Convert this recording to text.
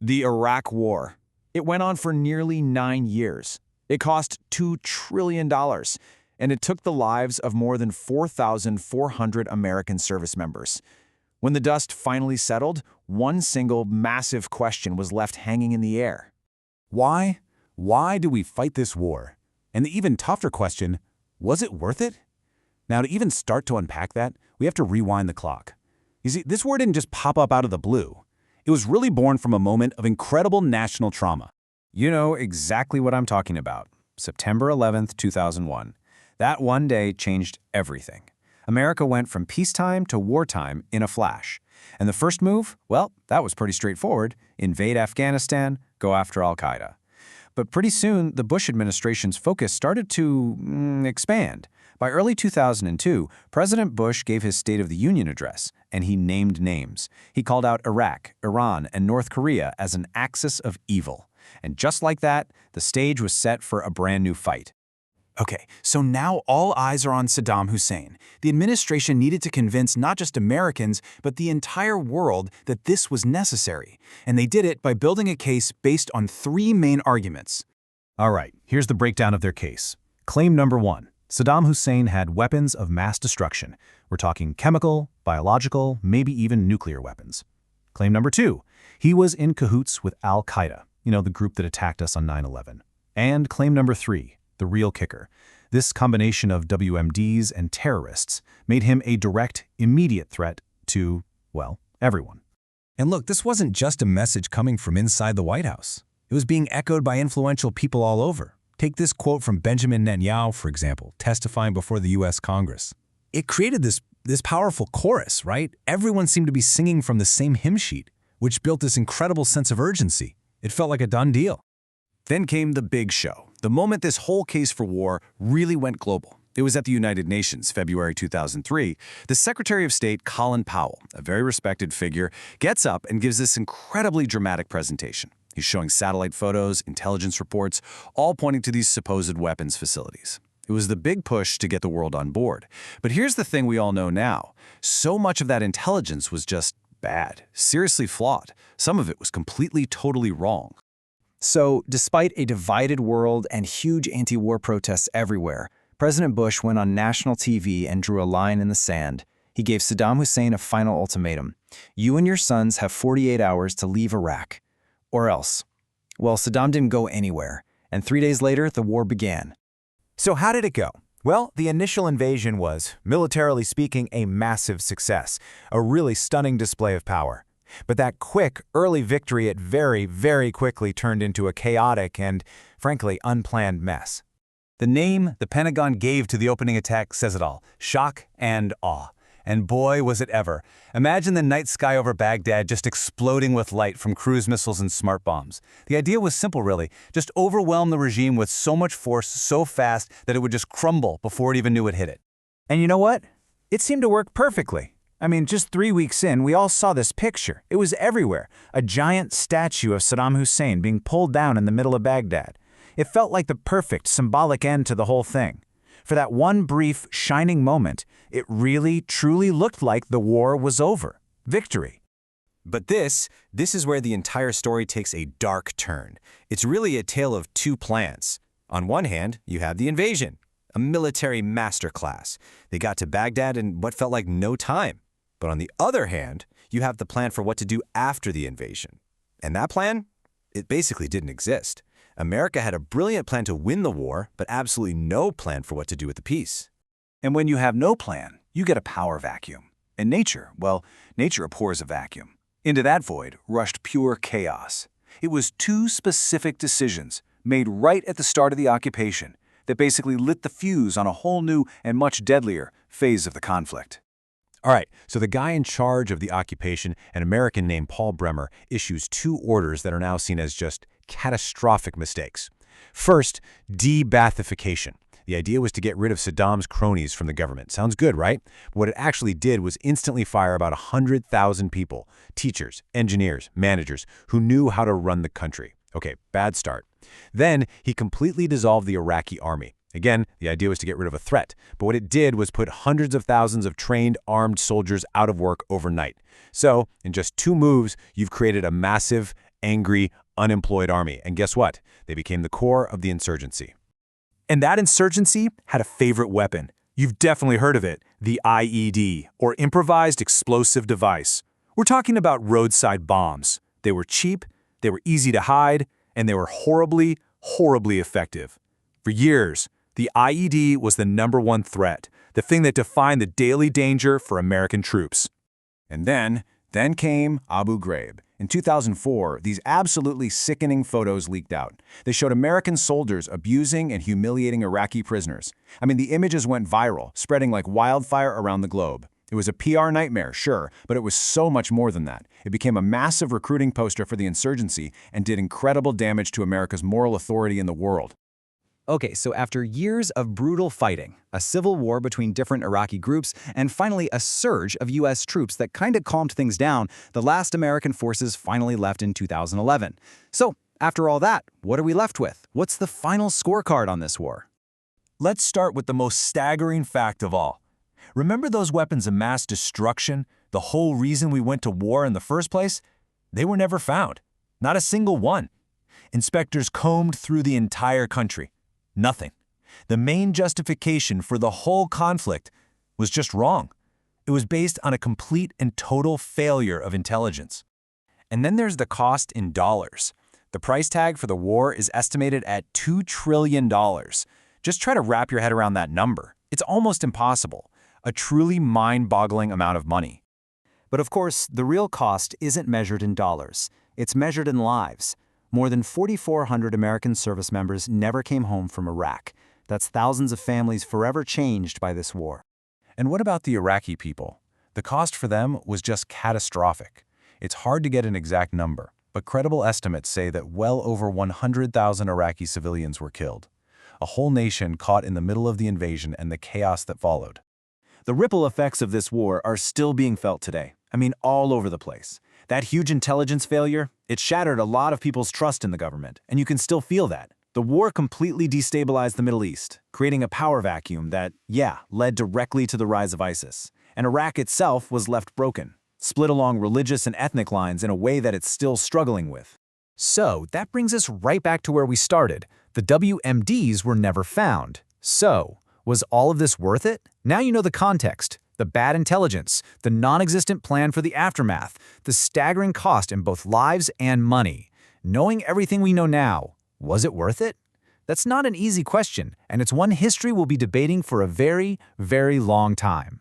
The Iraq War. It went on for nearly 9 years. It cost $2 trillion, and it took the lives of more than 4,400 American service members. When the dust finally settled, one single massive question was left hanging in the air. Why? Why do we fight this war? And the even tougher question, was it worth it? Now, to even start to unpack that, we have to rewind the clock. You see, this war didn't just pop up out of the blue. It was really born from a moment of incredible national trauma. You know exactly what I'm talking about. September 11th, 2001. That one day changed everything. America went from peacetime to wartime in a flash. And the first move? Well, that was pretty straightforward. Invade Afghanistan, go after al-Qaeda. But pretty soon, the Bush administration's focus started to expand. By early 2002, President Bush gave his State of the Union address, and he named names. He called out Iraq, Iran, and North Korea as an axis of evil. And just like that, the stage was set for a brand new fight. Okay, so now all eyes are on Saddam Hussein. The administration needed to convince not just Americans, but the entire world that this was necessary. And they did it by building a case based on 3 main arguments. All right, here's the breakdown of their case. Claim number 1. Saddam Hussein had weapons of mass destruction. We're talking chemical, biological, maybe even nuclear weapons. Claim number 2. He was in cahoots with al-Qaeda, the group that attacked us on 9/11. And claim number 3. The real kicker. This combination of WMDs and terrorists made him a direct, immediate threat to, well, everyone. And look, this wasn't just a message coming from inside the White House. It was being echoed by influential people all over. Take this quote from Benjamin Netanyahu, for example, testifying before the U.S. Congress. It created this powerful chorus, right? Everyone seemed to be singing from the same hymn sheet, which built this incredible sense of urgency. It felt like a done deal. Then came the big show, the moment this whole case for war really went global. It was at the United Nations, February 2003. The Secretary of State, Colin Powell, a very respected figure, gets up and gives this incredibly dramatic presentation. He's showing satellite photos, intelligence reports, all pointing to these supposed weapons facilities. It was the big push to get the world on board. But here's the thing we all know now. So much of that intelligence was just bad, seriously flawed. Some of it was completely, totally wrong. So, despite a divided world and huge anti-war protests everywhere, President Bush went on national TV and drew a line in the sand. He gave Saddam Hussein a final ultimatum. You and your sons have 48 hours to leave Iraq. Or else. Well, Saddam didn't go anywhere, and 3 days later, the war began. So how did it go? Well, the initial invasion was, militarily speaking, a massive success, a really stunning display of power. But that quick, early victory it very, very quickly turned into a chaotic and, frankly, unplanned mess. The name the Pentagon gave to the opening attack says it all: shock and awe. And boy, was it ever. Imagine the night sky over Baghdad just exploding with light from cruise missiles and smart bombs. The idea was simple, really. Just overwhelm the regime with so much force so fast that it would just crumble before it even knew it hit it. And you know what? It seemed to work perfectly. I mean, just 3 weeks in, we all saw this picture. It was everywhere. A giant statue of Saddam Hussein being pulled down in the middle of Baghdad. It felt like the perfect, symbolic end to the whole thing. For that one brief, shining moment, it really, truly looked like the war was over. Victory. But this is where the entire story takes a dark turn. It's really a tale of 2 plans. On one hand, you have the invasion, a military masterclass. They got to Baghdad in what felt like no time. But on the other hand, you have the plan for what to do after the invasion. And that plan? It basically didn't exist. America had a brilliant plan to win the war, but absolutely no plan for what to do with the peace. And when you have no plan, you get a power vacuum. And nature, well, nature abhors a vacuum. Into that void rushed pure chaos. It was 2 specific decisions made right at the start of the occupation that basically lit the fuse on a whole new and much deadlier phase of the conflict. All right, so the guy in charge of the occupation, an American named Paul Bremer, issues 2 orders that are now seen as just catastrophic mistakes. First, de-Baathification. The idea was to get rid of Saddam's cronies from the government. Sounds good, right? But what it actually did was instantly fire about 100,000 people, teachers, engineers, managers, who knew how to run the country. Okay, bad start. Then he completely dissolved the Iraqi army. Again, the idea was to get rid of a threat, but what it did was put hundreds of thousands of trained, armed soldiers out of work overnight. So, in just 2 moves, you've created a massive angry, unemployed army. And guess what? They became the core of the insurgency. And that insurgency had a favorite weapon. You've definitely heard of it, the IED, or improvised explosive device. We're talking about roadside bombs. They were cheap, they were easy to hide, and they were horribly, horribly effective. For years, the IED was the #1 threat, the thing that defined the daily danger for American troops. And then came Abu Ghraib. In 2004, these absolutely sickening photos leaked out. They showed American soldiers abusing and humiliating Iraqi prisoners. I mean, the images went viral, spreading like wildfire around the globe. It was a PR nightmare, sure, but it was so much more than that. It became a massive recruiting poster for the insurgency and did incredible damage to America's moral authority in the world. Okay, so after years of brutal fighting, a civil war between different Iraqi groups, and finally a surge of U.S. troops that kind of calmed things down, the last American forces finally left in 2011. So, after all that, what are we left with? What's the final scorecard on this war? Let's start with the most staggering fact of all. Remember those weapons of mass destruction, the whole reason we went to war in the first place? They were never found. Not a single one. Inspectors combed through the entire country. Nothing. The main justification for the whole conflict was just wrong. It was based on a complete and total failure of intelligence. And then there's the cost in dollars. The price tag for the war is estimated at $2 trillion. Just try to wrap your head around that number. It's almost impossible. A truly mind-boggling amount of money. But of course, the real cost isn't measured in dollars. It's measured in lives. More than 4,400 American service members never came home from Iraq. That's thousands of families forever changed by this war. And what about the Iraqi people? The cost for them was just catastrophic. It's hard to get an exact number, but credible estimates say that well over 100,000 Iraqi civilians were killed. A whole nation caught in the middle of the invasion and the chaos that followed. The ripple effects of this war are still being felt today. I mean, all over the place. That huge intelligence failure, it shattered a lot of people's trust in the government, and you can still feel that. The war completely destabilized the Middle East, creating a power vacuum that, led directly to the rise of ISIS. And Iraq itself was left broken, split along religious and ethnic lines in a way that it's still struggling with. So that brings us right back to where we started. The WMDs were never found. So, was all of this worth it? Now you know the context. The bad intelligence, the non-existent plan for the aftermath, the staggering cost in both lives and money. Knowing everything we know now, was it worth it? That's not an easy question, and it's one history will be debating for a very, very long time.